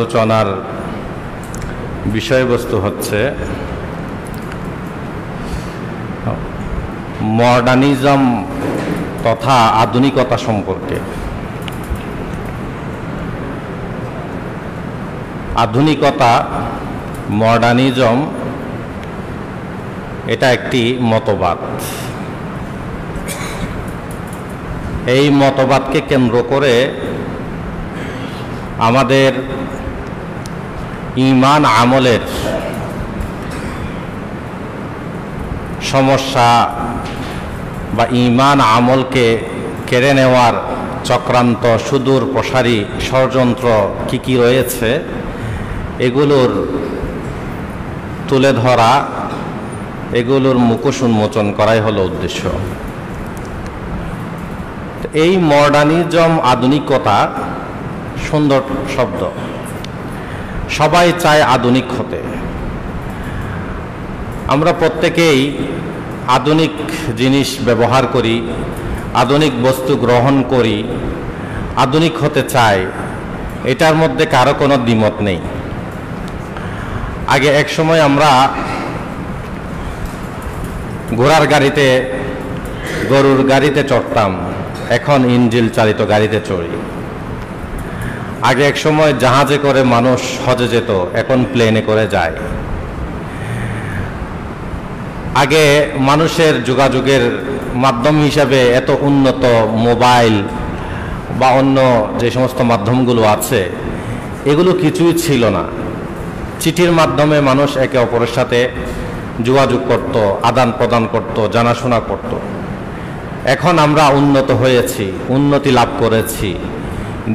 আলোচনার বিষয়বস্তু হচ্ছে মডার্নিজম তথা আধুনিকতা সম্পর্কে। আধুনিকতা, মডার্নিজম এটা একটি মতবাদ। এই মতবাদকে কেন্দ্র করে আমাদের ঈমান আমলের সমস্যা বা ঈমান আমলকে কেড়ে নেওয়ার চক্রান্ত, সুদূর প্রসারী ষড়যন্ত্র কি কি রয়েছে এগুলোর তুলে ধরা, এগুলোর মুখোশ উন্মোচন করাই হলো উদ্দেশ্য। এই মডার্নিজম, আধুনিকতা সুন্দর শব্দ, সবাই চায় আধুনিক হতে। আমরা প্রত্যেকেই আধুনিক জিনিস ব্যবহার করি, আধুনিক বস্তু গ্রহণ করি, আধুনিক হতে চাই, এটার মধ্যে কারো কোনো দ্বিমত নেই। আগে এক সময় আমরা ঘোড়ার গাড়িতে, গরুর গাড়িতে চড়তাম, এখন ইঞ্জিল চালিত গাড়িতে চড়ি। আগে এক সময় জাহাজে করে মানুষ হজে যেত, এখন প্লেনে করে যায়। আগে মানুষের যোগাযোগের মাধ্যম হিসাবে এত উন্নত মোবাইল বা অন্য যে সমস্ত মাধ্যমগুলো আছে এগুলো কিছুই ছিল না। চিঠির মাধ্যমে মানুষ একে অপরের সাথে যোগাযোগ করত, আদান প্রদান করত, জানাশোনা করত। এখন আমরা উন্নত হয়েছি, উন্নতি লাভ করেছি।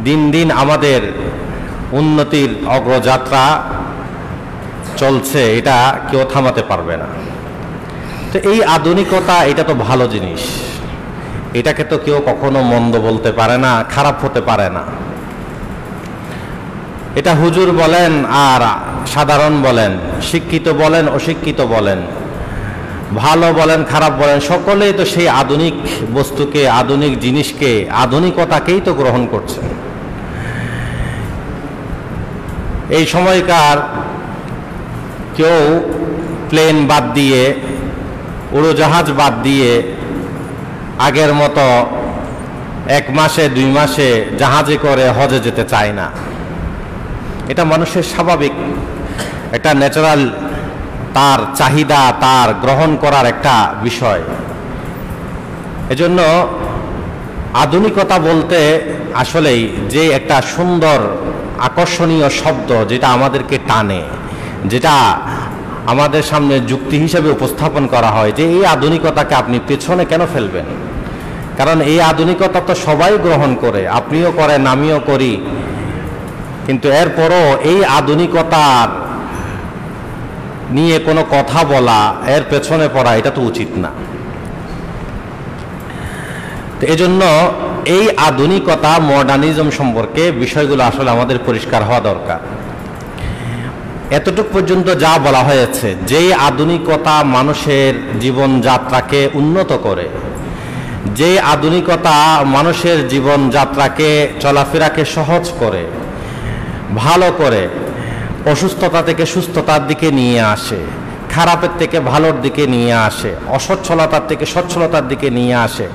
দিন দিন আমাদের উন্নতির অগ্রযাত্রা চলছে, এটা কেউ থামাতে পারবে না। তো এই আধুনিকতা, এটা তো ভালো জিনিস, এটাকে তো কেউ কখনো মন্দ বলতে পারে না, খারাপ হতে পারে না। এটা হুজুর বলেন আর সাধারণ বলেন, শিক্ষিত বলেন, অশিক্ষিত বলেন, ভালো বলেন, খারাপ বলেন, সকলেই তো সেই আধুনিক বস্তুকে, আধুনিক জিনিসকে, আধুনিকতাকেই তো গ্রহণ করছে। এই সময়কার কেউ প্লেন বাদ দিয়ে, উড়োজাহাজ বাদ দিয়ে আগের মতো 1 মাসে 2 মাসে জাহাজে করে হজে যেতে চায় না। এটা মানুষের স্বাভাবিক, একটা ন্যাচারাল, তার চাহিদা, তার গ্রহণ করার একটা বিষয়। এজন্য আধুনিকতা বলতে আসলেই যে একটা সুন্দর আকর্ষণীয় শব্দ, যেটা আমাদেরকে টানে, যেটা আমাদের সামনে যুক্তি হিসেবে উপস্থাপন করা হয় যে এই আধুনিকতাকে আপনি পেছনে কেন ফেলবেন? কারণ এই আধুনিকতা তো সবাই গ্রহণ করে, আপনিও করেন, আমিও করি, কিন্তু এরপরও এই আধুনিকতার নিয়ে কোনো কথা বলা, এর পেছনে পড়া, এটা তো উচিত না। তো এজন্য এই আধুনিকতা, মডার্নিজম সম্পর্কে বিষয়গুলো আসলে আমাদের পরিষ্কার হওয়া দরকার। এতটুকু পর্যন্ত যা বলা হয়েছে, যে আধুনিকতা মানুষের জীবনযাত্রাকে উন্নত করে, যে আধুনিকতা মানুষের জীবনযাত্রাকে, চলাফেরাকে সহজ করে, ভালো করে, অসুস্থতা থেকে সুস্থতার দিকে নিয়ে আসে, খারাপের থেকে ভালোর দিকে নিয়ে আসে, অসচ্ছলতার থেকে সচ্ছলতার দিকে নিয়ে আসে,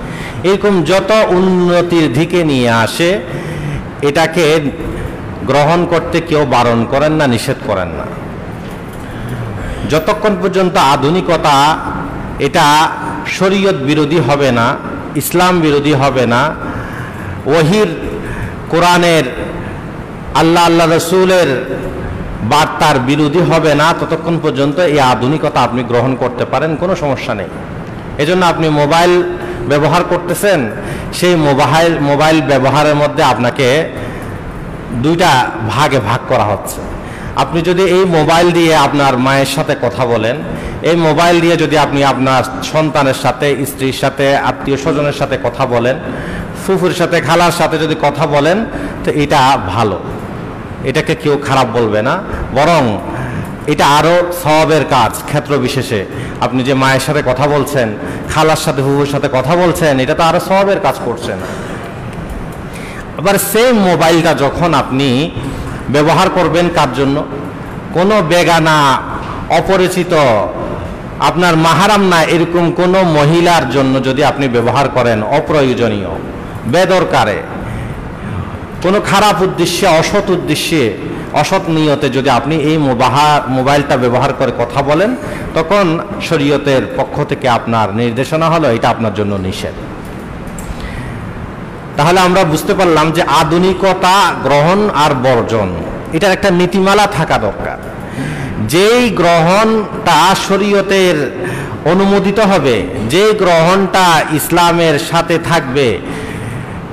এরকম যত উন্নতির দিকে নিয়ে আসে, এটাকে গ্রহণ করতে কেউ বারণ করেন না, নিষেধ করেন না। যতক্ষণ পর্যন্ত আধুনিকতা এটা শরীয়ত বিরোধী হবে না, ইসলাম বিরোধী হবে না, ওহির, কোরআনের, আল্লাহ রসুলের বার্তার বিরোধী হবে না, ততক্ষণ পর্যন্ত এই আধুনিকতা আপনি গ্রহণ করতে পারেন, কোনো সমস্যা নেই। এজন্য আপনি মোবাইল ব্যবহার করতেছেন, সেই মোবাইল ব্যবহারের মধ্যে আপনাকে 2টা ভাগে ভাগ করা হচ্ছে। আপনি যদি এই মোবাইল দিয়ে আপনার মায়ের সাথে কথা বলেন, এই মোবাইল দিয়ে যদি আপনি আপনার সন্তানের সাথে, স্ত্রীর সাথে, আত্মীয় স্বজনের সাথে কথা বলেন, ফুফুর সাথে, খালার সাথে যদি কথা বলেন, তো এটা ভালো, এটাকে কেউ খারাপ বলবে না, বরং এটা আরও সওয়াবের কাজ। ক্ষেত্র বিশেষে আপনি যে মায়ের সাথে কথা বলছেন, খালার সাথে, ফুফুর সাথে কথা বলছেন, এটা তো আরও সওয়াবের কাজ করছেন। আবার সেম মোবাইলটা যখন আপনি ব্যবহার করবেন কার জন্য? কোনো বেগানা, অপরিচিত, আপনার মাহারাম না এরকম কোনো মহিলার জন্য যদি আপনি ব্যবহার করেন অপ্রয়োজনীয়, বেদরকারে, কোনো খারাপ উদ্দেশ্যে, অসৎ উদ্দেশ্যে, অসৎ নিয়তে যদি আপনি এই মোবাইলটা ব্যবহার করে কথা বলেন, তখন শরীয়তের পক্ষ থেকে আপনার নির্দেশনা হলো এটা আপনার জন্য নিষেধ। তাহলে আমরা বুঝতে পারলাম যে আধুনিকতা গ্রহণ আর বর্জন, এটার একটা নীতিমালা থাকা দরকার। যেই গ্রহণটা শরীয়তের অনুমোদিত হবে, যে গ্রহণটা ইসলামের সাথে থাকবে,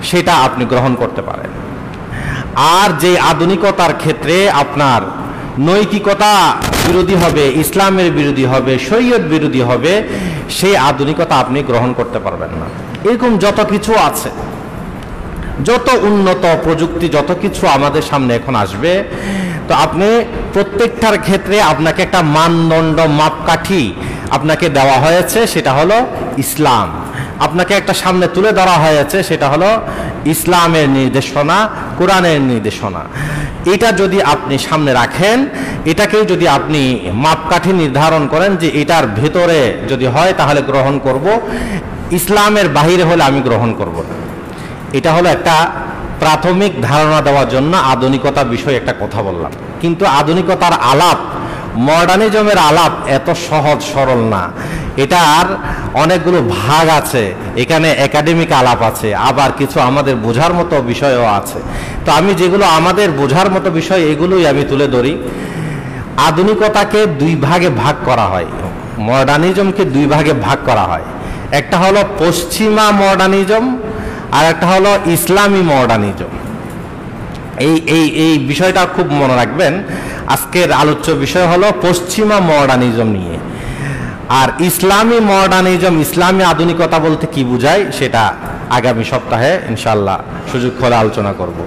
সেটা আপনি গ্রহণ করতে পারেন। আর যে আধুনিকতার ক্ষেত্রে আপনার নৈতিকতা বিরোধী হবে, ইসলামের বিরোধী হবে, শরীয়ত বিরোধী হবে, সেই আধুনিকতা আপনি গ্রহণ করতে পারবেন না। এরকম যত কিছু আছে, যত উন্নত প্রযুক্তি, যত কিছু আমাদের সামনে এখন আসবে, তো আপনি প্রত্যেকটার ক্ষেত্রে আপনাকে একটা মানদণ্ড, মাপকাঠি আপনাকে দেওয়া হয়েছে, সেটা হলো ইসলাম। আপনাকে একটা সামনে তুলে ধরা হয়েছে, সেটা হলো ইসলামের নির্দেশনা, কোরআনের নির্দেশনা। এটা যদি আপনি সামনে রাখেন, এটাকেই যদি আপনি মাপকাঠি নির্ধারণ করেন যে এটার ভেতরে যদি হয় তাহলে গ্রহণ করব, ইসলামের বাহিরে হলে আমি গ্রহণ করব না। এটা হলো একটা প্রাথমিক ধারণা দেওয়ার জন্য আধুনিকতা বিষয়ে একটা কথা বললাম। কিন্তু আধুনিকতার আলাপ, মডার্নিজমের আলাপ এত সহজ সরল না। এটার অনেকগুলো ভাগ আছে, এখানে একাডেমিক আলাপ আছে, আবার কিছু আমাদের বোঝার মতো বিষয়ও আছে। তো আমি যেগুলো আমাদের বোঝার মতো বিষয়, এগুলোই আমি তুলে ধরি। আধুনিকতাকে দুই ভাগে ভাগ করা হয়, মডার্নিজমকে দুই ভাগে ভাগ করা হয়। একটা হলো পশ্চিমা মডার্নিজম, আর একটা হলো ইসলামী মডার্নিজম। এই বিষয়টা খুব মনে রাখবেন। আজকের আলোচ্য বিষয় হলো পশ্চিমা মডার্নিজম নিয়ে। আর ইসলামী মডার্নিজম, ইসলামী আধুনিকতা বলতে কি বোঝায়, সেটা আগামী সপ্তাহে ইনশাল্লাহ সুযোগ হলে আলোচনা করব।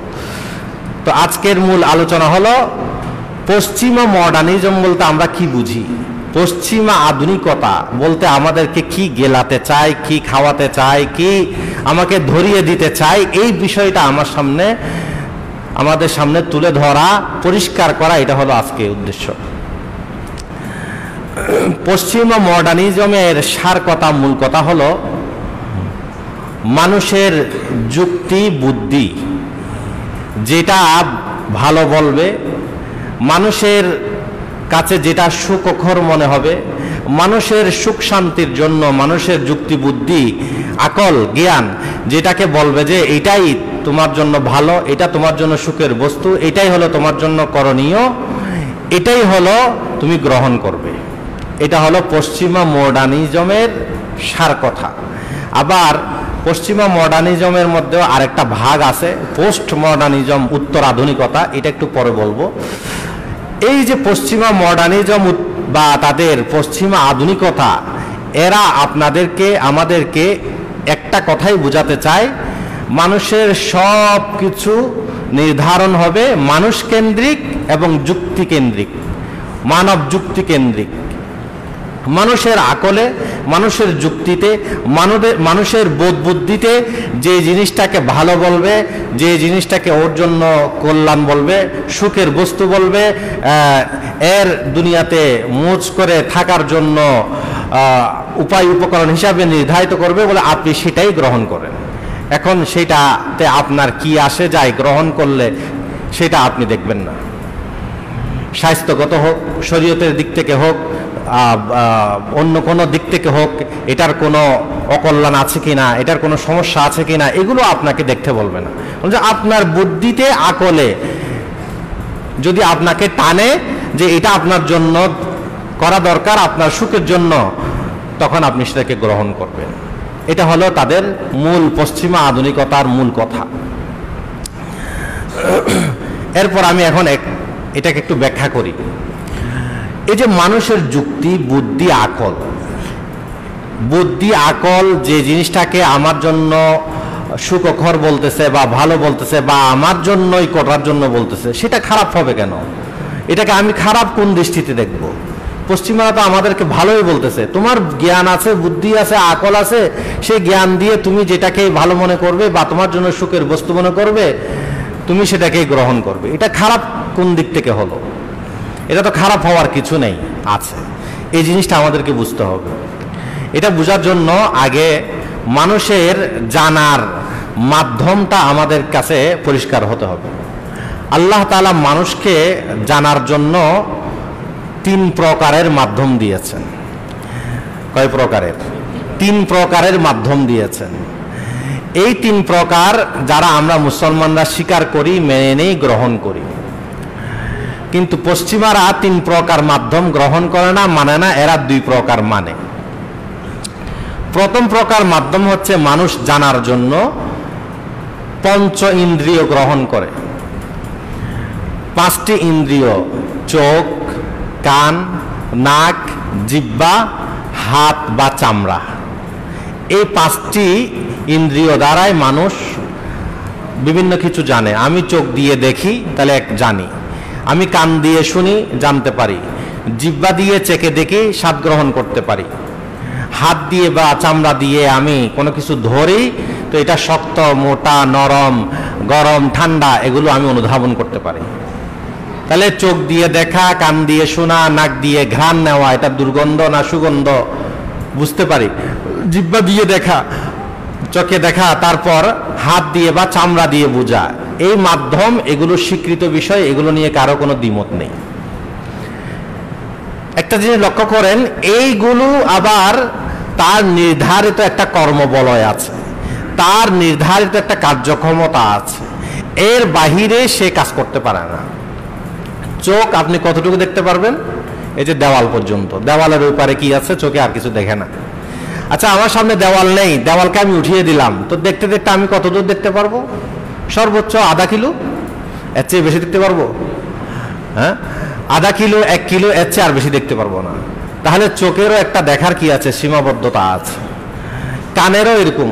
তো আজকের মূল আলোচনা হলো পশ্চিমা মডার্নিজম বলতে আমরা কি বুঝি, পশ্চিমা আধুনিকতা বলতে আমাদেরকে কি গেলাতে চায়, কি খাওয়াতে চায়, কি আমাকে ধরিয়ে দিতে চায়, এই বিষয়টা আমাদের সামনে তুলে ধরা, পরিষ্কার করা, এটা হলো আজকে উদ্দেশ্য। পশ্চিমা মডার্নিজমের সার কথা, মূল কথা হলো মানুষের যুক্তি বুদ্ধি যেটা ভালো বলবে, মানুষের কাছে যেটা সুখকর মনে হবে, মানুষের সুখ শান্তির জন্য মানুষের যুক্তি বুদ্ধি, আকল, জ্ঞান যেটাকে বলবে যে এটাই তোমার জন্য ভালো, এটা তোমার জন্য সুখের বস্তু, এটাই হলো তোমার জন্য করণীয়, এটাই হলো তুমি গ্রহণ করবে। এটা হলো পশ্চিমা মডার্নিজমের সার কথা। আবার পশ্চিমা মডার্নিজমের মধ্যেও আরেকটা ভাগ আছে, পোস্ট মডার্নিজম, উত্তর আধুনিকতা, এটা একটু পরে বলবো। এই যে পশ্চিমা মডার্নিজম বা তাদের পশ্চিমা আধুনিকতা, এরা আমাদেরকে একটা কথাই বোঝাতে চায়, মানুষের সব কিছু নির্ধারণ হবে মানুষ কেন্দ্রিক এবং যুক্তি কেন্দ্রিক, মানব যুক্তি কেন্দ্রিক। মানুষের আকলে, মানুষের যুক্তিতে, মানুষের বোধ বুদ্ধিতে যে জিনিসটাকে ভালো বলবে, যে জিনিসটাকে ওর জন্য কল্যাণ বলবে, সুখের বস্তু বলবে, এর দুনিয়াতে মোজ করে থাকার জন্য উপায় উপকরণ হিসাবে নির্ধারিত করবে বলে আপনি সেটাই গ্রহণ করেন। এখন সেটাতে আপনার কি আসে যায় গ্রহণ করলে, সেটা আপনি দেখবেন না। স্বাস্থ্যগত হোক, শরীয়তের দিক থেকে হোক, অন্য কোনো দিক থেকে হোক, এটার কোনো অকল্যাণ আছে কিনা, এটার কোনো সমস্যা আছে কিনা, এগুলো আপনাকে দেখতে বলবে না। আপনার বুদ্ধিতে, আকলে যদি আপনাকে টানে যে এটা আপনার জন্য করা দরকার, আপনার সুখের জন্য, তখন আপনি সেটাকে গ্রহণ করবেন। এটা হলো তাদের মূল পশ্চিমা আধুনিকতার মূল কথা। এরপর আমি এখন এটাকে একটু ব্যাখ্যা করি। এই যে মানুষের যুক্তি, বুদ্ধি, আকল যে জিনিসটাকে আমার জন্য সুখকর বলতেছে বা ভালো বলতেছে বা আমার জন্যই করার জন্য বলতেছে, সেটা খারাপ হবে কেন? এটাকে আমি খারাপ কোন দৃষ্টিতে দেখব? পশ্চিমারা তো আমাদেরকে ভালোই বলতেছে, তোমার জ্ঞান আছে, বুদ্ধি আছে, আকল আছে, সেই জ্ঞান দিয়ে তুমি যেটাকে ভালো মনে করবে বা তোমার জন্য সুখের বস্তু মনে করবে, তুমি সেটাকে গ্রহণ করবে। এটা খারাপ কোন দিক থেকে হলো? এটা তো খারাপ হওয়ার কিছু নেই, আছে। এই জিনিসটা আমাদেরকে বুঝতে হবে। এটা বোঝার জন্য আগে মানুষের জানার মাধ্যমটা আমাদের কাছে পরিষ্কার হতে হবে। আল্লাহ তাআলা মানুষকে জানার জন্য 3 প্রকারের মাধ্যম দিয়েছেন। কয় প্রকারের? 3 প্রকারের মাধ্যম দিয়েছেন। এই 3 প্রকার যারা আমরা মুসলমানরা স্বীকার করি, মেনে নেই, গ্রহণ করি। কিন্তু পশ্চিমারা 3 প্রকার মাধ্যম গ্রহণ করে না, মানে না, এরা 2 প্রকার মানে। প্রথম প্রকার মাধ্যম হচ্ছে মানুষ জানার জন্য পঞ্চ ইন্দ্রিয় গ্রহণ করে। 5টি ইন্দ্রিয়, চোখ, কান, নাক, জিহ্বা, হাত বা চামড়া। এই 5টি ইন্দ্রিয় দ্বারাই মানুষ বিভিন্ন কিছু জানে। আমি চোখ দিয়ে দেখি, তাহলে জানি। আমি কান দিয়ে শুনি, জানতে পারি। জিহ্বা দিয়ে চেখে দেখি, স্বাদ গ্রহণ করতে পারি। হাত দিয়ে বা চামড়া দিয়ে আমি কোনো কিছু ধরি, তো এটা শক্ত, মোটা, নরম, গরম, ঠান্ডা, এগুলো আমি অনুধাবন করতে পারি। তাহলে চোখ দিয়ে দেখা, কান দিয়ে শোনা, নাক দিয়ে ঘ্রাণ নেওয়া, এটা দুর্গন্ধ না সুগন্ধ বুঝতে পারি। জিহ্বা দিয়ে দেখা, চোখে দেখা, তারপর হাত দিয়ে বা চামড়া দিয়ে বোঝা। এই মাধ্যম, এগুলো স্বীকৃত বিষয়, এগুলো নিয়ে কারো কোনো দ্বিমত নেই। একটা জিনিস লক্ষ্য করেন, এইগুলো আবার তার নির্ধারিত একটা কর্মবলয় আছে, তার নির্ধারিত একটা কার্যক্ষমতা আছে। এর বাহিরে সে কাজ করতে পারে না। চোখ আপনি কতটুকু দেখতে পারবেন? এই যে দেওয়াল পর্যন্ত, দেওয়ালের ওই পারে কি আছে, চোখে আর কিছু দেখে না। আচ্ছা, আমার সামনে দেওয়াল নেই, দেওয়ালকে আমি উঠিয়ে দিলাম, তো দেখতে দেখতে আমি কতদূর দেখতে পারবো? সর্বোচ্চ আধা কিলো, এর চেয়ে বেশি দেখতে পারবো? হ্যাঁ, আধা কিলো, 1 কিলো, এর চেয়ে আর বেশি দেখতে পারবো না। তাহলে চোখেরও একটা দেখার কি আছে, সীমাবদ্ধতা আছে। কানেরও এরকম,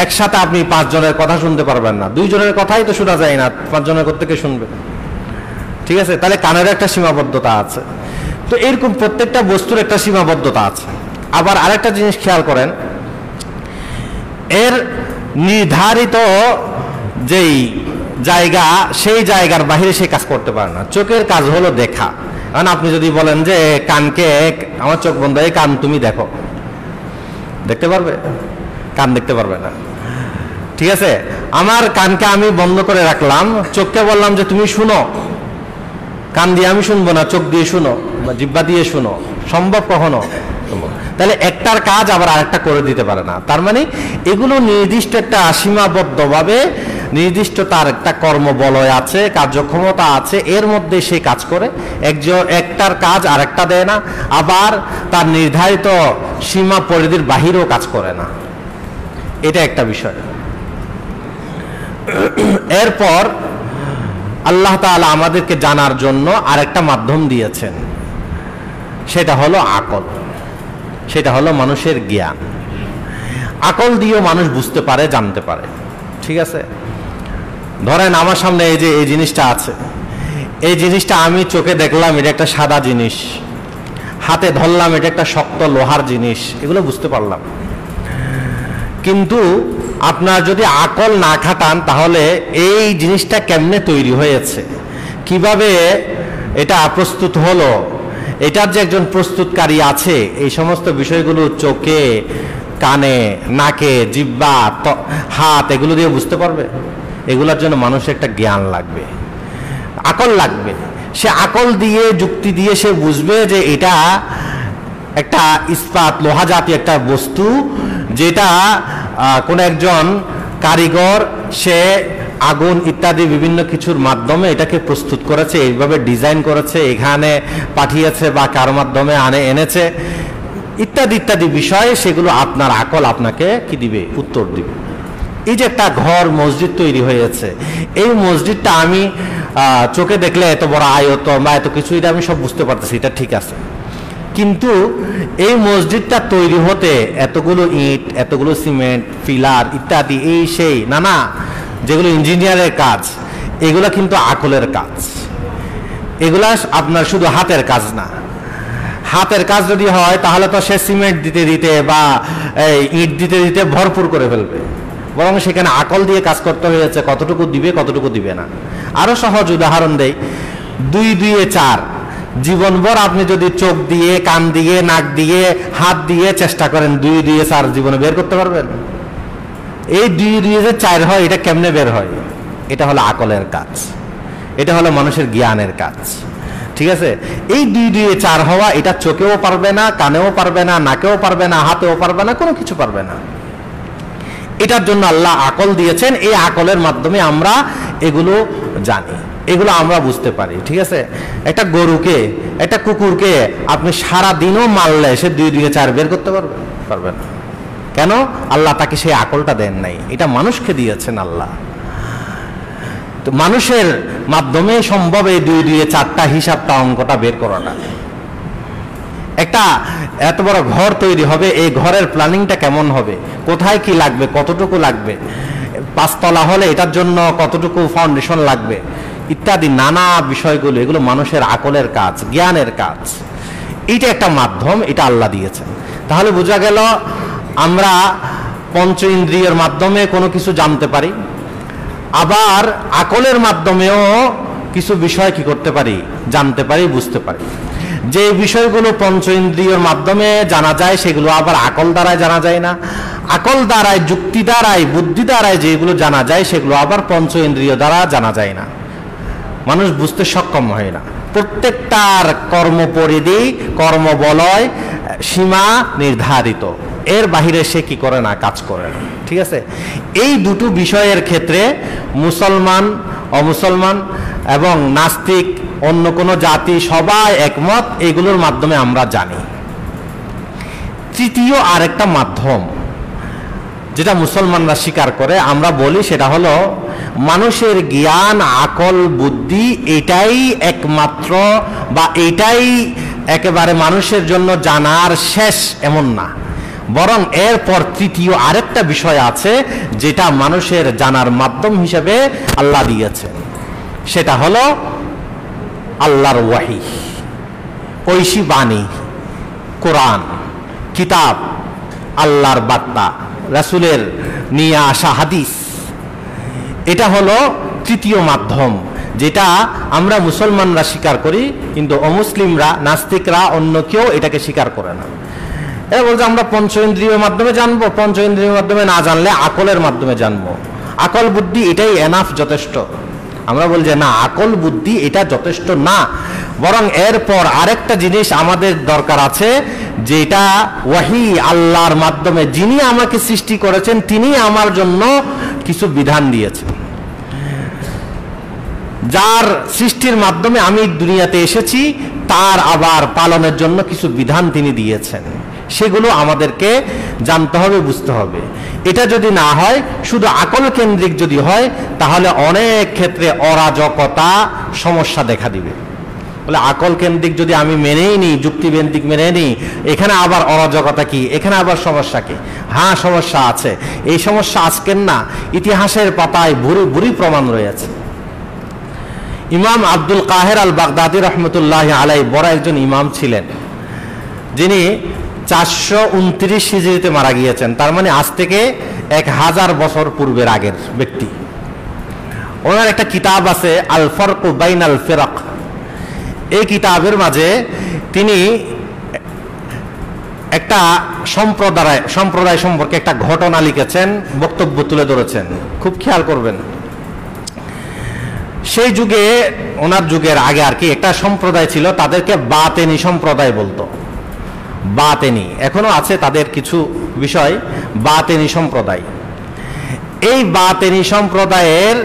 একসাথে আপনি 5 জনের কথা শুনতে পারবেন না। 2 জনের কথাই তো শোনা যায় না, 5 জনের কথা থেকে শুনবে? ঠিক আছে, তাহলে কানেরও একটা সীমাবদ্ধতা আছে। তো এরকম প্রত্যেকটা বস্তুর একটা সীমাবদ্ধতা আছে। আবার আরেকটা জিনিস খেয়াল করেন, এর নির্ধারিত যেই জায়গা, সেই জায়গার বাহিরে সে কাজ করতে পারে না। চোখের কাজ হলো দেখা। কারণ আপনি যদি বলেন যে কানকে, আমার চোখ বন্ধ, এই কান তুমি দেখো, দেখতে পারবে? কান দেখতে পারবে না। ঠিক আছে, আমার কানকে আমি বন্ধ করে রাখলাম, চোখকে বললাম যে তুমি শুনো, কান দিয়ে আমি শুনবো না, চোখ দিয়ে শুনো বা জিহ্বা দিয়ে শুনো, সম্ভব কখনো? তাহলে একটার কাজ আবার আরেকটা করে দিতে পারে না। তার মানে এগুলো নির্দিষ্ট একটা সীমাবদ্ধভাবে নির্দিষ্ট তার একটা কর্মবলয় আছে, কার্যক্ষমতা আছে, এর মধ্যে সে কাজ করে। একটার কাজ আরেকটা দেয় না, আবার তার নির্ধারিত সীমা পরিধির বাহিরেও কাজ করে না। এটা একটা বিষয়। এরপর আল্লাহ তাআলা আমাদেরকে জানার জন্য আরেকটা মাধ্যম দিয়েছেন, সেটা হলো আকল, সেটা হলো মানুষের জ্ঞান। আকল দিয়েও মানুষ বুঝতে পারে, জানতে পারে। ঠিক আছে, ধরেন আমার সামনে এই যে এই জিনিসটা আছে, এই জিনিসটা আমি চোখে দেখলাম এটা একটা সাদা জিনিস, হাতে ধরলাম এটা একটা শক্ত লোহার জিনিস, এগুলো বুঝতে পারলাম। কিন্তু আপনার যদি আকল না খাটান, তাহলে এই জিনিসটা কেমনে তৈরি হয়েছে, কিভাবে এটা প্রস্তুত হলো, এটার যে একজন প্রস্তুতকারী আছে, এই সমস্ত বিষয়গুলো চোখে, কানে, নাকে, জিহ্বা, হাত, এগুলো দিয়ে বুঝতে পারবে? এগুলোর জন্য মানুষের একটা জ্ঞান লাগবে, আকল লাগবে। সে আকল দিয়ে, যুক্তি দিয়ে সে বুঝবে যে এটা একটা ইস্পাত, লোহা জাতীয় একটা বস্তু, যেটা কোন একজন কারিগর সে আগুন ইত্যাদি বিভিন্ন কিছুর মাধ্যমে এটাকে প্রস্তুত করেছে, এইভাবে ডিজাইন করেছে, এখানে পাঠিয়েছে বা কার মাধ্যমে এনেছে, ইত্যাদি ইত্যাদি বিষয়, সেগুলো আপনার আকল আপনাকে কি দিবে? উত্তর দিবে। এই যে একটা ঘর, মসজিদ তৈরি হয়েছে, এই মসজিদটা আমি চোখে দেখলে এত বড় আয়তন বা এত কিছু, এটা আমি সব বুঝতে পারতেছি, এটা ঠিক আছে। কিন্তু এই মসজিদটা তৈরি হতে এতগুলো ইট, এতগুলো সিমেন্ট, পিলার ইত্যাদি, এই সেই নানা যেগুলো ইঞ্জিনিয়ারের কাজ, এগুলা কিন্তু আকলের কাজ। এগুলা আপনার শুধু হাতের কাজ না। হাতের কাজ যদি হয়, তাহলে তো সে সিমেন্ট দিতে দিতে বা ইট দিতে দিতে ভরপুর করে ফেলবে, বরং সেখানে আকল দিয়ে কাজ করতে হয়েছে, কতটুকু দিবে কতটুকু দিবে না। আরো সহজ উদাহরণ দেই, 2 2 এ 4। জীবনভর আপনি যদি চোখ দিয়ে, কান দিয়ে, নাক দিয়ে, হাত দিয়ে চেষ্টা করেন 2 2 এ 4 জীবনে বের করতে পারবেন? এই 2 2 এ 4 হয়, এটা কেমনে বের হয়? এটা হলো আকলের কাজ, এটা হলো মানুষের জ্ঞানের কাজ। ঠিক আছে, এই 2 2 এ 4 হওয়া এটা চোখেও পারবে না, কানেও পারবে না, নাকেও পারবে না, হাতেও পারবে না, কোনো কিছু পারবে না। এটার জন্য আল্লাহ আকল দিয়েছেন, এই আকলের মাধ্যমে আমরা এগুলো জানি, এগুলো আমরা বুঝতে পারি। ঠিক আছে, একটা গরুকে, একটা কুকুরকে আপনি সারা দিনও মারলে সে 2 2 এ 4 বের করতে পারবে না। কেন? আল্লাহ তাকে সেই আকলটা দেন নাই, এটা মানুষকে দিয়েছেন আল্লাহ। তো মানুষের মাধ্যমে সম্ভব এই 2 2 এ 4টা হিসাবটা, অঙ্কটা বের করাটা। একটা এত বড় ঘর তৈরি হবে, এই ঘরের প্ল্যানিংটা কেমন হবে, কোথায় কি লাগবে, কতটুকু লাগবে, 5 তলা হলে এটার জন্য কতটুকু ফাউন্ডেশন লাগবে, ইত্যাদি নানা বিষয়গুলো, এগুলো মানুষের আকলের কাজ, জ্ঞানের কাজ। এইটা একটা মাধ্যম, এটা আল্লাহ দিয়েছেন। তাহলে বোঝা গেল আমরা পঞ্চ ইন্দ্রিয়ের মাধ্যমে কোনো কিছু জানতে পারি, আবার আকলের মাধ্যমেও কিছু বিষয় কি করতে পারি, জানতে পারি, বুঝতে পারি। যে বিষয়গুলো পঞ্চ ইন্দ্রিয়ের মাধ্যমে জানা যায় সেগুলো আবার আকল দ্বারায় জানা যায় না, আকল দ্বারায়, যুক্তি দ্বারায়, বুদ্ধি দ্বারায় যেগুলো জানা যায় সেগুলো আবার পঞ্চ ইন্দ্রিয় দ্বারা জানা যায় না, মানুষ বুঝতে সক্ষম হয় না। প্রত্যেকটার কর্মপরিধি, কর্মবলয়, সীমা নির্ধারিত, এর বাহিরে সে কি করে না, কাজ করে না। ঠিক আছে, এই দুটো বিষয়ের ক্ষেত্রে মুসলমান, অমুসলমান এবং নাস্তিক, অন্য কোনো জাতি সবাই একমত, এগুলোর মাধ্যমে আমরা জানি। তৃতীয় আরেকটা মাধ্যম যেটা মুসলমানরা স্বীকার করে, আমরা বলি সেটা হলো মানুষের জ্ঞান, আকল, বুদ্ধি এটাই একমাত্র, বা এটাই একেবারে মানুষের জন্য জানার শেষ, এমন না, বরং এরপর তৃতীয় আরেকটা বিষয় আছে যেটা মানুষের জানার মাধ্যম হিসেবে আল্লাহ দিয়েছেন, সেটা হলো আল্লাহর ওয়াহি, ঐশী বাণী, কোরআন, কিতাব, আল্লাহর বার্তা, রাসূলের নিয়ে আসা হাদিস। এটা হলো তৃতীয় মাধ্যম, যেটা আমরা মুসলমানরা স্বীকার করি, কিন্তু অমুসলিমরা, নাস্তিকরা, অন্য কেউ এটাকে স্বীকার করে না। এরা বলছে আমরা পঞ্চ ইন্দ্রিয়ের মাধ্যমে জানবো, পঞ্চ ইন্দ্রিয়ের মাধ্যমে না জানলে আকলের মাধ্যমে জানবো, আকল বুদ্ধি এটাই এনাফ, যথেষ্ট। আমরা বলি যে না, আকল বুদ্ধি এটা যথেষ্ট না, বরং এরপর আরেকটা জিনিস আমাদের দরকার আছে, যেটা ওয়াহি, আল্লাহর মাধ্যমে, যিনি আমাকে সৃষ্টি করেছেন তিনি আমার জন্য কিছু বিধান দিয়েছেন, যার সৃষ্টির মাধ্যমে আমি দুনিয়াতে এসেছি তার আবার পালনের জন্য কিছু বিধান তিনি দিয়েছেন, সেগুলো আমাদেরকে জানতে হবে, বুঝতে হবে। এটা যদি না হয়, শুধু আকল কেন্দ্রিক যদি হয়, তাহলে অনেক ক্ষেত্রে অরাজকতা, সমস্যা দেখা দিবে। বলে আকল কেন্দ্রিক যদি আমি মেনেই নিই, যুক্তিকেন্দ্রিক মেনে নিই, এখানে আবার অরাজকতা কি, এখানে আবার সমস্যা কি? হ্যাঁ, সমস্যা আছে। এই সমস্যা আজকের না, ইতিহাসের পাতায় ভুরি ভুরি প্রমাণ রয়েছে। ইমাম আব্দুল কাহের আল বাগদাদি রহমতুল্লাহ আলাই বড় একজন ইমাম ছিলেন, যিনি 429 হিজরিতে মারা গিয়েছেন, তার মানে আজ থেকে 1000 বছর পূর্বের আগের ব্যক্তি। ওনার একটা কিতাব আছে আল ফরক বাইনাল ফিরাক। এই কিতাবের মাঝে তিনি একটা সম্প্রদায় সম্পর্কে একটা ঘটনা লিখেছেন, বক্তব্য তুলে ধরেছেন, খুব খেয়াল করবেন। সেই যুগে, ওনার যুগের আগে আর কি, একটা সম্প্রদায় ছিল, তাদেরকে বাতেনি সম্প্রদায় বলতো। বাতেনি এখনো আছে, তাদের কিছু বিষয় বাতেনি সম্প্রদায়। এই বাতেনি সম্প্রদায়ের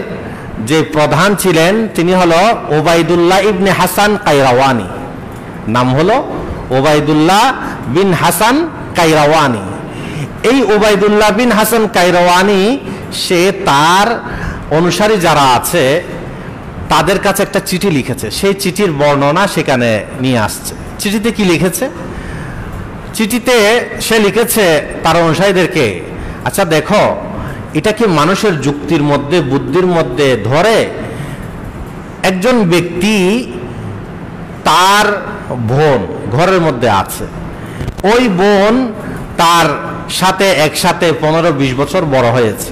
যে প্রধান ছিলেন তিনি হলো ওবাইদুল্লাহ ইবনে হাসান কায়রাওয়ানি, নাম হলো ওবাইদুল্লাহ বিন হাসান কায়রাওয়ানি। এই ওবাইদুল্লাহ বিন হাসান কায়রাওয়ানি, সে তার অনুসারী যারা আছে তাদের কাছে একটা চিঠি লিখেছে, সেই চিঠির বর্ণনা সেখানে নিয়ে আসছে। চিঠিতে কি লিখেছে? চিঠিতে সে লিখেছে তার অনুসারীদেরকে, আচ্ছা দেখো, এটা কি মানুষের যুক্তির মধ্যে, বুদ্ধির মধ্যে ধরে? একজন ব্যক্তি, তার বোন ঘরের মধ্যে আছে, ওই বোন তার সাথে একসাথে 15-20 বছর বড় হয়েছে,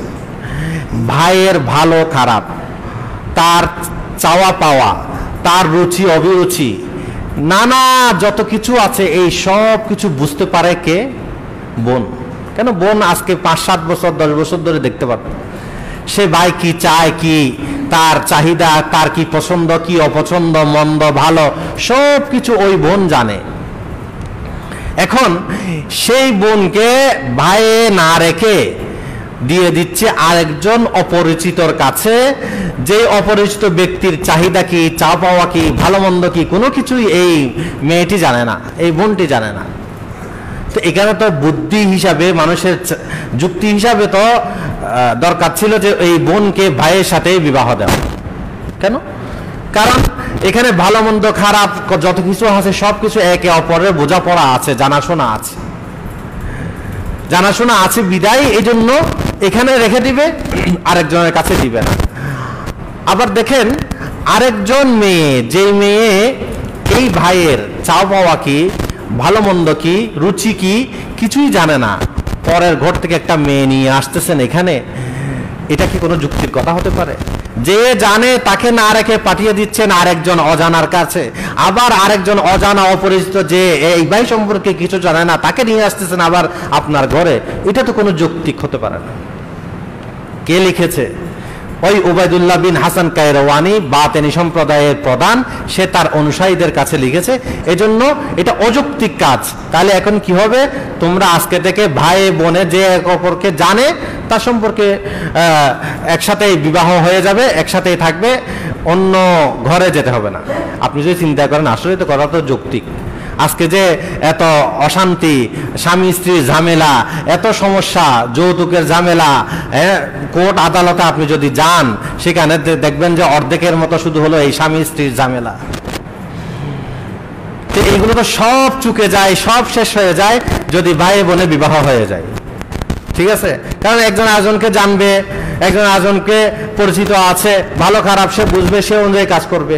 ভাইয়ের ভালো খারাপ, তার চাওয়া পাওয়া, তার রুচি অভিরুচি, নানা যত কিছু আছে, এই সব কিছু বুঝতে পারে কে? বোন। কেন? বোন আজকে 5-7 বছর 10 বছর ধরে দেখতে পারবে সে ভাই কি চায়, কি তার চাহিদা, তার কি পছন্দ, কি অপছন্দ, মন্দ ভালো সব কিছু ওই বোন জানে। এখন সেই বোনকে ভাইয়ে না রেখে দিয়ে দিচ্ছে আরেকজন অপরিচিতর কাছে, যে অপরিচিত ব্যক্তির চাহিদা কি, চা পাওয়া কি, ভালো মন্দ কি, কোনো কিছুই এই মেয়েটি জানে না, এই বোনটি জানে না। তো এখানে তো বুদ্ধি হিসাবে, মানুষের যুক্তি হিসাবে তো দরকার ছিল যে এই বোনকে ভাইয়ের সাথে বিবাহ দেওয়া। কেন? কারণ এখানে ভালো মন্দ খারাপ যত কিছু আছে সবকিছু একে অপরের বোঝাপড়া আছে, জানাশোনা আছে, জানাশোনা আছে বিদায় এই জন্য এখানে রেখে দিবে, আরেকজনের কাছে দিবে না। আবার দেখেন আরেকজন মেয়ে, যে মেয়ে এই ভাইয়ের চাও পাওয়া কি, ভালো মন্দ কি, রুচি কি কিছুই জানে না, পরের ঘর থেকে একটা মেয়ে নিয়ে আসতেছেন এখানে, এটা কি কোনো যুক্তির কথা হতে পারে? যে জানে তাকে না রেখে পাঠিয়ে দিচ্ছেন আরেকজন অজানার কাছে, আবার আরেকজন অজানা অপরিচিত যে এই ভাই সম্পর্কে কিছু জানে না তাকে নিয়ে আসতেছেন আবার আপনার ঘরে, এটা তো কোনো যৌক্তিক হতে পারে না। কে লিখেছে? ওই উবাইদুল্লাহ বিন হাসান কায়রওয়ানি বাতেনি সম্প্রদায়ের প্রধান, সে তার অনুসারীদের কাছে লিখেছে, এজন্য এটা অযৌক্তিক কাজ। তাহলে এখন কি হবে? তোমরা আজকে থেকে ভাই বোনে যে এক অপরকে জানে তার সম্পর্কে একসাথেই বিবাহ হয়ে যাবে, একসাথেই থাকবে, অন্য ঘরে যেতে হবে না। আপনি যদি চিন্তা করেন আসলে তো কথা তো যৌক্তিক। আজকে যে এত অশান্তি, স্বামী স্ত্রীর ঝামেলা, এত সমস্যা, যৌতুকের ঝামেলা, কোর্ট আদালতে আপনি যদি যান সেখানে দেখবেন যে অর্ধেকের মতো শুধু হলো এই স্বামী স্ত্রীর ঝামেলা। এইগুলো তো সব চুকে যায়, সব শেষ হয়ে যায় যদি ভাই বোনে বিবাহ হয়ে যায়। ঠিক আছে? কারণ একজন আরেকজনকে জানবে, একজন আরেকজনকে পরিচিত আছে, ভালো খারাপ সে বুঝবে, সে অনুযায়ী কাজ করবে।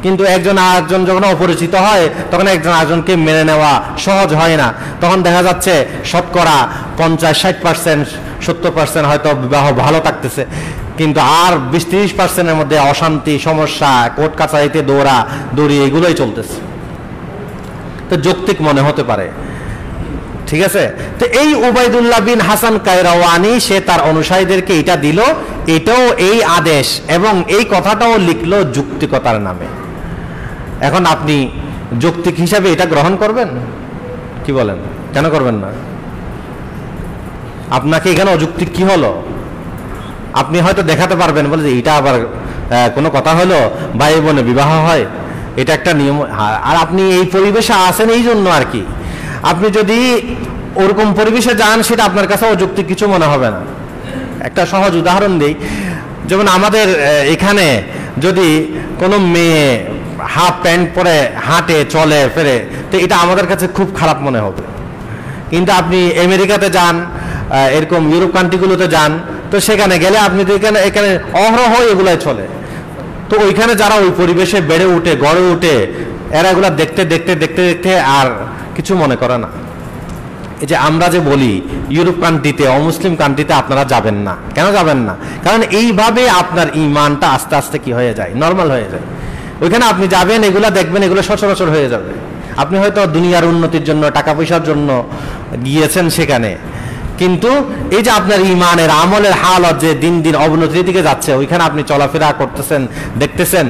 কিন্তু একজন আরেকজন যখন অপরিচিত হয় তখন একজন আরেকজনকে মেনে নেওয়া সহজ হয় না। তখন দেখা যাচ্ছে শতকরা 50-60%, 70% হয়তো বিবাহ ভালো থাকতেছে, কিন্তু আর 20-30%-এর মধ্যে অশান্তি, সমস্যা, কোর্ট কাছারিতে দৌড়া দৌড়ি এগুলোই চলতেছে। তো যৌক্তিক মনে হতে পারে। ঠিক আছে? তো এই উবাইদুল্লাহ বিন হাসান কায়রওয়ানি সে তার অনুসারীদেরকে এটা দিল, এটাও এই আদেশ এবং এই কথাটাও লিখলো যৌক্তিকতার নামে। এখন আপনি যৌক্তিক হিসাবে এটা গ্রহণ করবেন? কি বলেন? কেন করবেন না? আপনাকে এখানে অযৌক্তিক কি হলো? আপনি হয়তো দেখাতে পারবেন, বলে যে এটা আবার কোনো কথা হলো, ভাই বোনে বিবাহ হয়, এটা একটা নিয়ম। আর আপনি এই পরিবেশে আছেন এই জন্য আর কি। আপনি যদি ওরকম পরিবেশে যান সেটা আপনার কাছে অযৌক্তিক কিছু মনে হবে না। একটা সহজ উদাহরণ দিই, যেমন আমাদের এখানে যদি কোনো মেয়ে হাফ প্যান্ট পরে হাঁটে, চলে ফেরে, তো এটা আমাদের কাছে খুব খারাপ মনে হবে। কিন্তু আপনি আমেরিকাতে যান, এরকম ইউরোপ কান্ট্রিগুলোতে যান, তো সেখানে গেলে আপনি তো এখানে অহরহ এগুলাই চলে। তো ওইখানে যারা ওই পরিবেশে বেড়ে উঠে, গড়ে উঠে, এরা এগুলা দেখতে দেখতে দেখতে দেখতে আর কিছু মনে করে না। এই যে আমরা যে বলি ইউরোপ কান্ট্রিতে, অমুসলিম কান্ট্রিতে আপনারা যাবেন না, কেন যাবেন না? কারণ এইভাবে আপনার ইমানটা আস্তে আস্তে কি হয়ে যায়, নর্মাল হয়ে যায়। ওইখানে আপনি যাবেন, এগুলা দেখবেন, এগুলো সচরাচর হয়ে যাবে। আপনি হয়তো দুনিয়ার উন্নতির জন্য, টাকা পয়সার জন্য গিয়েছেন সেখানে, কিন্তু এই যে আপনার ইমানের আমলের হালত যে দিন দিন অবনতির দিকে যাচ্ছে, ওইখানে আপনি চলাফেরা করতেছেন, দেখতেছেন,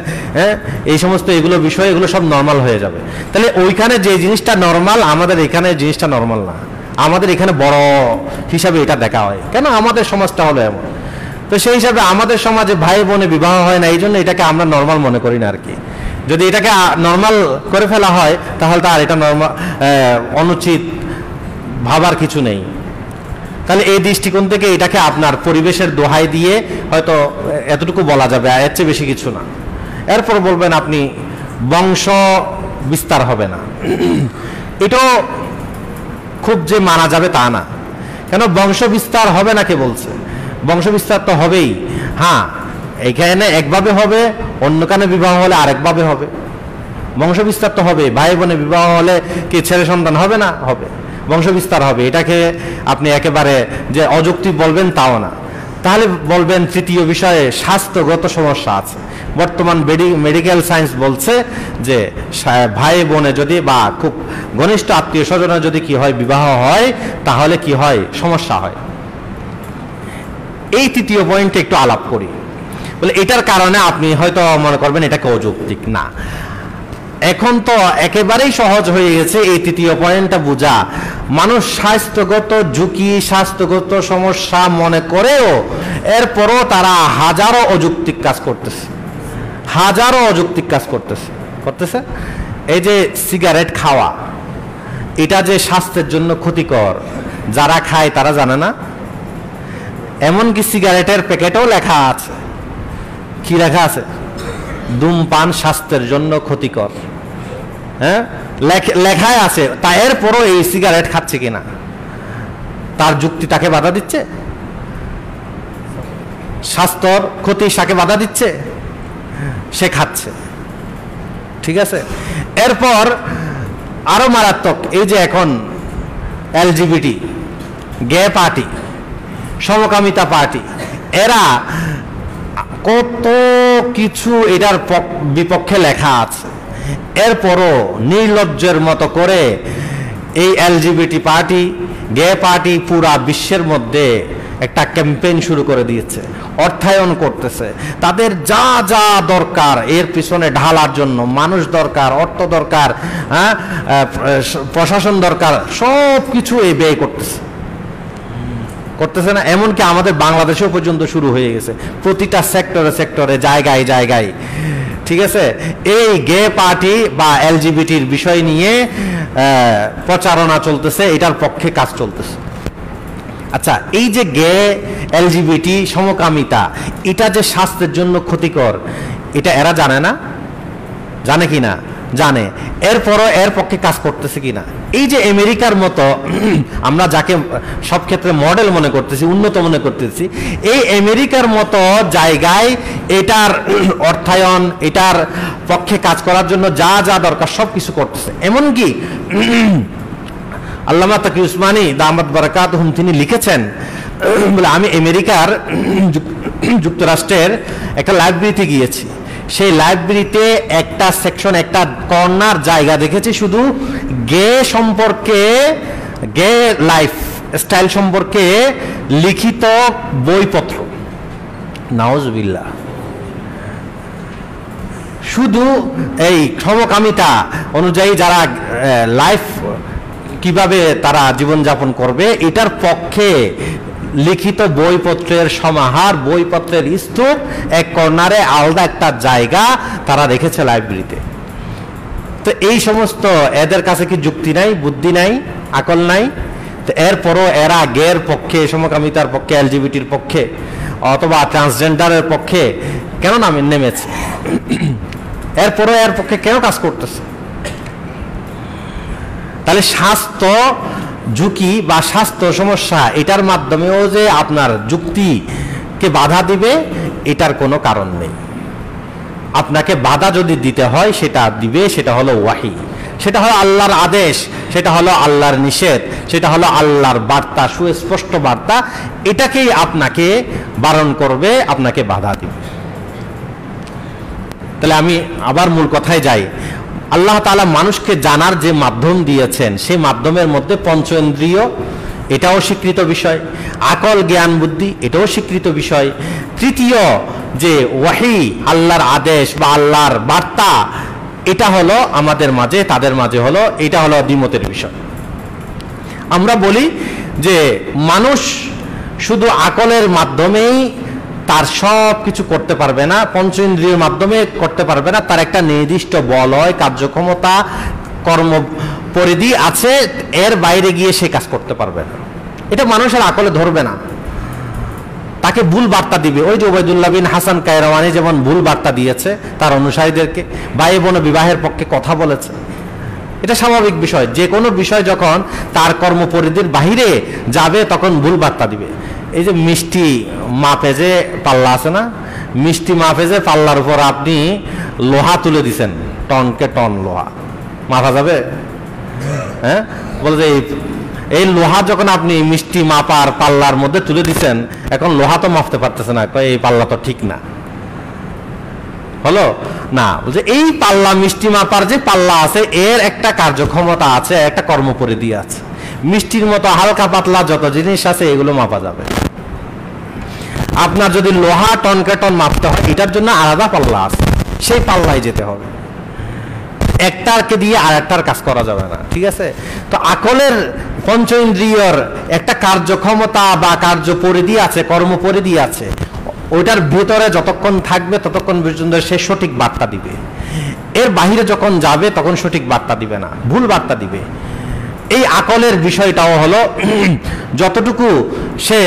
এই সমস্ত এগুলো বিষয়, এগুলো সব নর্মাল হয়ে যাবে। তাহলে ওইখানে যে জিনিসটা নর্মাল, আমাদের এখানে জিনিসটা নর্মাল না। আমাদের এখানে বড় হিসাবে এটা দেখা হয়, কেন? আমাদের সমাজটা হলো এমন। তো সেই হিসাবে আমাদের সমাজে ভাই বোনে বিবাহ হয় না, এই জন্য এটাকে আমরা নর্মাল মনে করি না আর কি। যদি এটাকে নর্মাল করে ফেলা হয় তাহলে তো আর এটা নর্মাল, অনুচিত ভাবার কিছু নেই। তাহলে এই দৃষ্টিকোণ থেকে এটাকে আপনার পরিবেশের দোহাই দিয়ে হয়তো এতটুকু বলা যাবে, এর চেয়ে বেশি কিছু না। এরপর বলবেন আপনি বংশ বিস্তার হবে না, এটাও খুব যে মানা যাবে তা না। কেন বংশ বিস্তার হবে না কে বলছে? বংশ বিস্তার তো হবেই। হ্যাঁ, এখানে একভাবে হবে, অন্য কানে বিবাহ হলে আরেকভাবে হবে। বংশ বিস্তার তো হবে। ভাই বোনে বিবাহ হলে কি ছেলে সন্তান হবে না? হবে, বংশ বিস্তার হবে। এটাকে আপনি একেবারে যে অযৌক্তিক বলবেন তাও না। তাহলে বলবেন তৃতীয় বিষয়ে স্বাস্থ্যগত সমস্যা আছে। বর্তমান মেডিকেল সায়েন্স বলছে যে ভাই বোনে যদি বা খুব ঘনিষ্ঠ আত্মীয় স্বজনের যদি কি হয়, বিবাহ হয়, তাহলে কি হয়, সমস্যা হয়। এই তৃতীয় পয়েন্টে একটু আলাপ করি। বলে এটার কারণে আপনি হয়তো মনে করবেন এটাকে অযৌক্তিক না। এখন তো একেবারেই সহজ হয়ে গেছে এই তৃতীয় পয়েন্টটা বোঝা। মানুষ স্বাস্থ্যগত ঝুঁকি, স্বাস্থ্যগত সমস্যা মনে করেও এরপরও তারা হাজারো অযৌক্তিক কাজ করতেছে, হাজারো অযৌক্তিক কাজ করতেছে। এই যে সিগারেট খাওয়া, এটা যে স্বাস্থ্যের জন্য ক্ষতিকর, যারা খায় তারা জানে না। এমনকি সিগারেটের প্যাকেটেও লেখা আছে, কি লেখা আছে, ধূমপান স্বাস্থ্যের জন্য ক্ষতিকর। হ্যাঁ, লেখায় আছে। তা এরপরও এই সিগারেট খাচ্ছে কিনা, তার যুক্তি তাকে বাধা দিচ্ছে? স্বাস্থ্যর ক্ষতি তাকে বাধা দিচ্ছে? সে খাচ্ছে, ঠিক আছে। এরপর আরো মারাত্মক, এই যে এখন এলজিবিটি, গে পার্টি, সমকামিতা পার্টি, এরা কত কিছু এটার বিপক্ষে লেখা আছে, এরপরও নির্লজ্জের মতো করে এই এলজিবিটি পার্টি, গে পার্টি পুরা বিশ্বের মধ্যে একটা ক্যাম্পেইন শুরু করে দিয়েছে, অর্থায়ন করতেছে। তাদের যা যা দরকার এর পিছনে ঢালার জন্য মানুষ দরকার, অর্থ দরকার, প্রশাসন দরকার, সব কিছু এই ব্যয় করতেছে না। এমনকি আমাদের বাংলাদেশেও পর্যন্ত শুরু হয়ে গেছে, প্রতিটা সেক্টরে সেক্টরে, জায়গায় জায়গায়, ঠিক আছে। এই গে পার্টি বা এলজিবিটির বিষয় নিয়ে প্রচারণা চলতেছে, এটার পক্ষে কাজ চলতেছে। আচ্ছা, এই যে গে, এলজিবিটি, সমকামিতা, এটা যে স্বাস্থ্যের জন্য ক্ষতিকর, এটা এরা জানে না? জানে কি না? জানে। এরপরও এর পক্ষে কাজ করতেছে কিনা? এই যে আমেরিকার মতো, আমরা যাকে সব ক্ষেত্রে মডেল মনে করতেছি, উন্নত মনে করতেছি, এই আমেরিকার মতো জায়গায় এটার অর্থায়ন, এটার পক্ষে কাজ করার জন্য যা যা দরকার সব কিছু করতেছে। এমনকি আল্লামা তাকি উসমানী দামাত বারাকাতুহুম তিনি লিখেছেন, বলে আমি আমেরিকার যুক্তরাষ্ট্রের একটা লাইব্রেরিতে গিয়েছি, সেই লাইব্রেরিতে একটা সেকশন, একটা কর্নার জায়গা দেখেছি শুধু গে সম্পর্কে, গে লাইফ স্টাইল সম্পর্কে লিখিত বইপত্র। নাউজুবিল্লাহ। শুধু এই সমকামিতা অনুযায়ী যারা লাইফ কিভাবে তারা জীবনযাপন করবে এটার পক্ষে লিখিত বইপত্রের সমাহার, বইপত্রের স্তূপ এক কর্নারে আলাদা একটা জায়গা তারা রেখেছে লাইব্রেরিতে। তো এই সমস্ত এদের কাছে কি যুক্তি নাই, বুদ্ধি নাই, আকল নাই? তো এরপরও এরা গের পক্ষে, সমকামিতার পক্ষে, এলজিবিটির পক্ষে অথবা ট্রান্সজেন্ডারের পক্ষে কেন নেমেছে? এরপরও এর পক্ষে কেন কাজ করতেছে? তাহলে স্বাস্থ্য ঝুঁকি বা স্বাস্থ্য সমস্যা, এটার মাধ্যমেও যে আপনার যুক্তিকে বাধা দিবে, এটার কোনো কারণ নেই। আপনাকে বাধা যদি দিতে হয় সেটা দিবে, সেটা হলো ওয়াহি, সেটা হলো আল্লাহর আদেশ, সেটা হলো আল্লাহর নিষেধ, সেটা হলো আল্লাহর বার্তা, সুস্পষ্ট বার্তা। এটাকেই আপনাকে বারণ করবে, আপনাকে বাধা দিবে। তাহলে আমি আবার মূল কথায় যাই। আল্লাহ তাআলা মানুষকে জানার যে মাধ্যম দিয়েছেন, সেই মাধ্যমের মধ্যে পঞ্চেন্দ্রিয়, এটাও স্বীকৃত বিষয়, আকল, জ্ঞান, বুদ্ধি, এটাও স্বীকৃত বিষয়। তৃতীয় যে ওয়াহি, আল্লাহর আদেশ বা আল্লাহর বার্তা, এটা হলো আমাদের মাঝে, তাদের মাঝে হলো, এটা হলো দ্বিমতের বিষয়। আমরা বলি যে মানুষ শুধু আকলের মাধ্যমেই তার সব কিছু করতে পারবে না, পঞ্চেন্দ্রিয়ের মাধ্যমে করতে পারবে না, তার একটা নির্দিষ্ট বলয়, কার্যক্ষমতা, কর্ম পরিধি আছে, এর বাইরে গিয়ে সে কাজ করতে পারবে না। এটা মানুষের আকলে ধরবে না, তাকে ভুল বার্তা দিবে। ওই যে ওবায়দুল্লাহ বিন হাসান কায়রাওয়ানি যেমন ভুল বার্তা দিয়েছে তার অনুসারীদেরকে, ভাই বোন বিবাহের পক্ষে কথা বলেছে, এটা স্বাভাবিক বিষয়। যে কোনো বিষয় যখন তার কর্মপরিধির বাহিরে যাবে তখন ভুল বার্তা দিবে। এই যে মিষ্টি মাপে যে পাল্লা আছে না, মিষ্টি মাপে যে পাল্লার উপর আপনি লোহা তুলে দিছেন, টনকে টন লোহা, মাপা যাবে? হ্যাঁ, বলে যে এই লোহা যখন আপনি মিষ্টি মাপার পাল্লার মধ্যে তুলে দিচ্ছেন, এখন লোহা তো মাপতে পারতেছে না, এই পাল্লা তো ঠিক না, হলো না। বলছে এই পাল্লা, মিষ্টি মাপার যে পাল্লা আছে এর একটা কার্যক্ষমতা আছে, একটা কর্মপরিধি আছে। মিষ্টির মতো হালকা পাতলা যত জিনিস আছে এগুলো মাপা যাবে। আপনার যদি লোহা টনকে টন মাপতে হয়, এটার জন্য আলাদা পাল্লা আছে, সেই পাল্লায় যেতে হবে। একটাকে দিয়ে আর একটার কাজ করা যাবে না, ঠিক আছে? তো আকলের পঞ্চ ইন্দ্রিয়র একটা কার্যক্ষমতা বা কার্যপরিধি আছে, কর্মপরিধি আছে। ওইটার ভেতরে যতক্ষণ থাকবে ততক্ষণ পর্যন্ত সে সঠিক বার্তা দিবে। এর বাহিরে যখন যাবে তখন সঠিক বার্তা দিবে না, ভুল বার্তা দিবে। এই আকলের বিষয়টাও হলো যতটুকু সে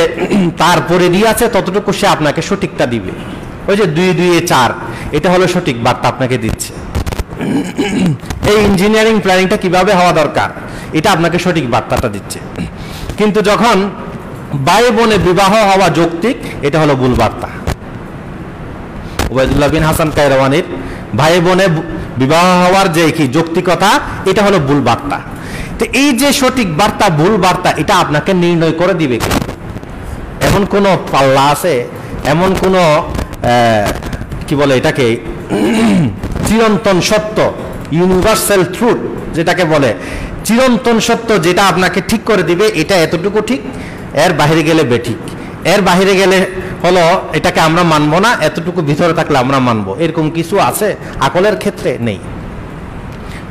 তার পরিধি আছে ততটুকু সে আপনাকে সঠিকটা দিবে। ওই যে 2 2 4, এটা হলো সঠিক বার্তা আপনাকে দিচ্ছে। এই ইঞ্জিনিয়ারিং প্ল্যানিংটা কিভাবে হওয়া দরকার, এটা আপনাকে সঠিক বার্তাটা দিচ্ছে। কিন্তু যখন ভাই বোনে বিবাহ হওয়া যৌক্তিক, এটা হলো ভুল বার্তা। ওবায়দুল্লাহ বিন হাসান কায়রওয়ানির ভাই বোনে বিবাহ হওয়ার যে কি যৌক্তিকতা, এটা হলো ভুল বার্তা। তো এই যে সঠিক বার্তা ভুল বার্তা, এটা আপনাকে নির্ণয় করে দিবে কি? এমন কোন পাল্লা আছে, এমন কোন কি বলে এটাকে, চিরন্তন সত্য, ইউনিভার্সাল ট্রুথ যেটাকে বলে, চিরন্তন সত্য যেটা আপনাকে ঠিক করে দিবে এটা এতটুকু ঠিক, এর বাইরে গেলে বেঠিক, এর বাইরে গেলে হলো এটাকে আমরা মানবো না, এতটুকু ভিতরে থাকলে আমরা মানবো, এরকম কিছু আছে আকলের ক্ষেত্রে নেই।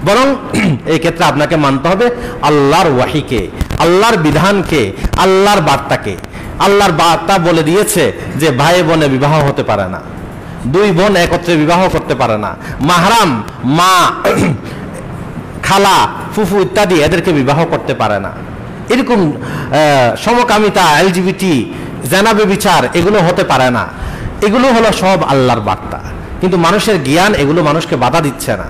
বরং এই ক্ষেত্রে আপনাকে মানতে হবে আল্লাহর ওয়াহিকে, আল্লাহর বিধানকে, আল্লাহর বার্তাকে। আল্লাহর বার্তা বলে দিয়েছে যে ভাই বোনে বিবাহ হতে পারে না, 2 বোন একত্রে বিবাহ করতে পারে না, মাহরাম মা, খালা, ফুফু ইত্যাদি এদেরকে বিবাহ করতে পারে না। এরকম সমকামিতা, এলজিবিটি, জানাবে বিচার, এগুলো হতে পারে না। এগুলো হলো সব আল্লাহর বার্তা, কিন্তু মানুষের জ্ঞান এগুলো মানুষকে বাধা দিচ্ছে না।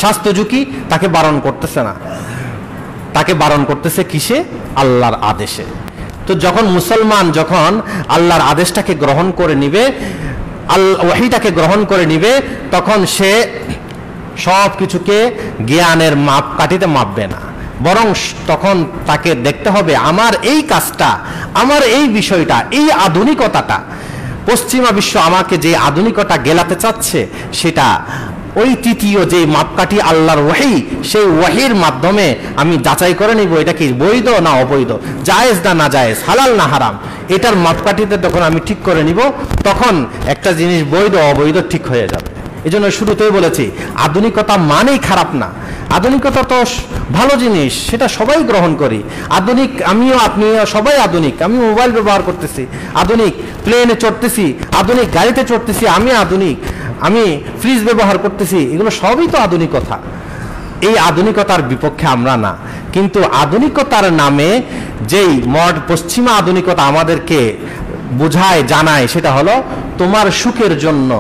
স্বাস্থ্য ঝুঁকি তাকে বারণ করতেছে না, তাকে বারণ করতেছে কিসে? আল্লাহর আদেশে। তো যখন মুসলমান যখন আল্লাহর আদেশটাকে গ্রহণ করে নিবে, ওয়াহিটাকে গ্রহণ করে নিবে, তখন সে সব কিছুকে জ্ঞানের মাপকাঠিতে মাপবে না, বরং তখন তাকে দেখতে হবে আমার এই কাজটা, আমার এই বিষয়টা, এই আধুনিকতাটা, পশ্চিমা বিশ্ব আমাকে যে আধুনিকতা গেলাতে চাচ্ছে, সেটা ওই তৃতীয় যে মাপকাঠি আল্লাহর ওয়াহি, সেই ওয়াহির মাধ্যমে আমি যাচাই করে নিব এটা কি বৈধ না অবৈধ, জায়েজ না না জায়েজ, হালাল না হারাম। এটার মাপকাঠিতে যখন আমি ঠিক করে নিব, তখন একটা জিনিস বৈধ অবৈধ ঠিক হয়ে যাবে। এই জন্য শুরুতেই বলেছি আধুনিকতা মানেই খারাপ না, আধুনিকতা তো ভালো জিনিস, সেটা সবাই গ্রহণ করি। আধুনিক আমিও, আপনিও, সবাই আধুনিক। আমি মোবাইল ব্যবহার করতেছি, আধুনিক প্লেনে চড়তেছি, আধুনিক গাড়িতে চড়তেছি, আমি আধুনিক। আমি ফ্রিজ ব্যবহার করতেছি, এগুলো সবই তো আধুনিকতা। এই আধুনিকতার বিপক্ষে আমরা না, কিন্তু আধুনিকতার নামে যেই পশ্চিমা আধুনিকতা আমাদেরকে বোঝায়, জানায়, সেটা হলো তোমার সুখের জন্য,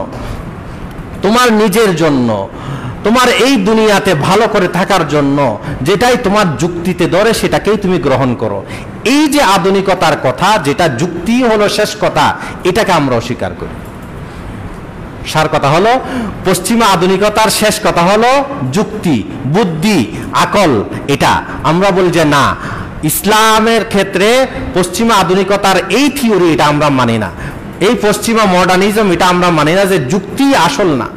তোমার নিজের জন্য, তোমার এই দুনিয়াতে ভালো করে থাকার জন্য যেটাই তোমার যুক্তিতে ধরে সেটাকেই তুমি গ্রহণ করো। এই যে আধুনিকতার কথা, যেটা যুক্তি হলো শেষ কথা, এটাকে আমরা অস্বীকার করি। সার কথা হলো পশ্চিমা আধুনিকতার শেষ কথা হলো যুক্তি, বুদ্ধি, আকল। এটা আমরা বলি যে না, ইসলামের ক্ষেত্রে পশ্চিমা আধুনিকতার এই থিওরি এটা আমরা মানি না, এই পশ্চিমা মডার্নিজম এটা আমরা মানি না, যে যুক্তি আসল না।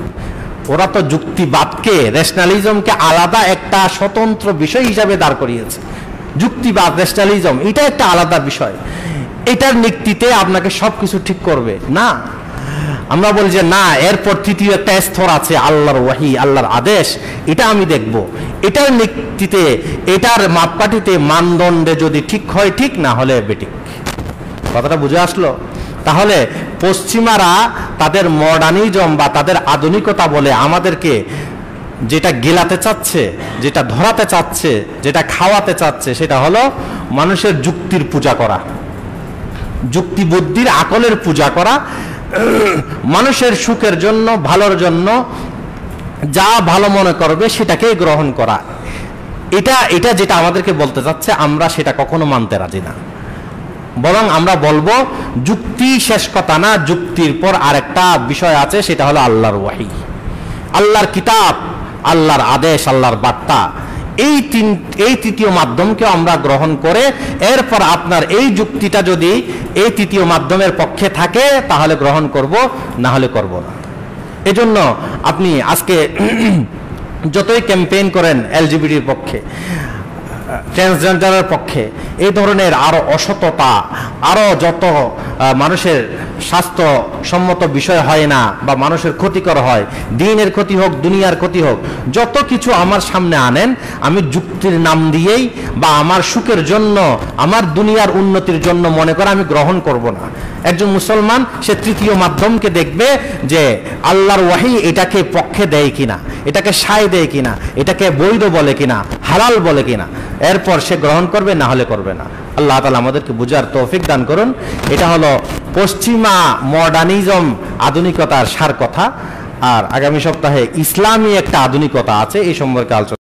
ওরা তো যুক্তিবাদকে, রেশনালিজমকে আলাদা একটা স্বতন্ত্র বিষয় হিসাবে দাঁড় করিয়েছে। যুক্তিবাদ, রেশনালিজম এটা একটা আলাদা বিষয়, এটার নিক্তিতে আপনাকে সবকিছু ঠিক করবে না। আমরা বলি যে না, এরপর তৃতীয় একটা স্তর আছে, আল্লাহর ওয়াহি, আল্লাহর আদেশ, এটা আমি দেখব। এটার নিক্তিতে, এটার মাপকাঠিতে, মানদণ্ডে যদি ঠিক হয় ঠিক, না হলে বেঠিক। কথাটা বুঝে আসলো? তাহলে পশ্চিমারা তাদের মডার্নিজম বা তাদের আধুনিকতা বলে আমাদেরকে যেটা গেলাতে চাচ্ছে, যেটা ধরাতে চাচ্ছে, যেটা খাওয়াতে চাচ্ছে, সেটা হলো মানুষের যুক্তির পূজা করা, যুক্তি বুদ্ধির আকলের পূজা করা, মানুষের সুখের জন্য, ভালোর জন্য যা ভালো মনে করবে সেটাকেই গ্রহণ করা। এটা যেটা আমাদেরকে বলতে চাচ্ছে, আমরা সেটা কখনো মানতে রাজি না। বরং আমরা বলবো যুক্তি শেষ কথা না, যুক্তির পর আরেকটা বিষয় আছে, সেটা হলো আল্লাহর ওয়াহি, আল্লাহর কিতাব, আল্লাহর আদেশ, আল্লাহর বার্তা। এই তৃতীয় মাধ্যমকে আমরা গ্রহণ করে এরপর আপনার এই যুক্তিটা যদি এই তৃতীয় মাধ্যমের পক্ষে থাকে তাহলে গ্রহণ করব, না হলে করব না। এজন্য আপনি আজকে যতই ক্যাম্পেইন করেন এলজিবিটির পক্ষে, ট্রান্সজেন্ডারের পক্ষে, এই ধরনের আরো অসততা, আরো যত মানুষের স্বাস্থ্যসম্মত বিষয় হয় না বা মানুষের ক্ষতিকর হয়, দিনের ক্ষতি হোক দুনিয়ার ক্ষতি হোক, যত কিছু আমার সামনে আনেন আমি যুক্তির নাম দিয়েই বা আমার সুখের জন্য, আমার দুনিয়ার উন্নতির জন্য মনে করে আমি গ্রহণ করব না। একজন মুসলমান সে তৃতীয় মাধ্যমকে দেখবে যে আল্লাহর ওয়াহি এটাকে পক্ষে দেয় কিনা, এটাকে সায় দেয় কিনা, এটাকে বৈধ বলে কিনা, হালাল বলে কিনা, এরপর সে গ্রহণ করবে, না হলে করবে না। আল্লাহ তাআলা আমাদেরকে বুঝার তৌফিক দান করুন। এটা হলো পশ্চিমা মডার্নিজম, আধুনিকতার সার কথা। আর আগামী সপ্তাহে ইসলামী একটা আধুনিকতা আছে, এই সম্পর্কে আলোচনা।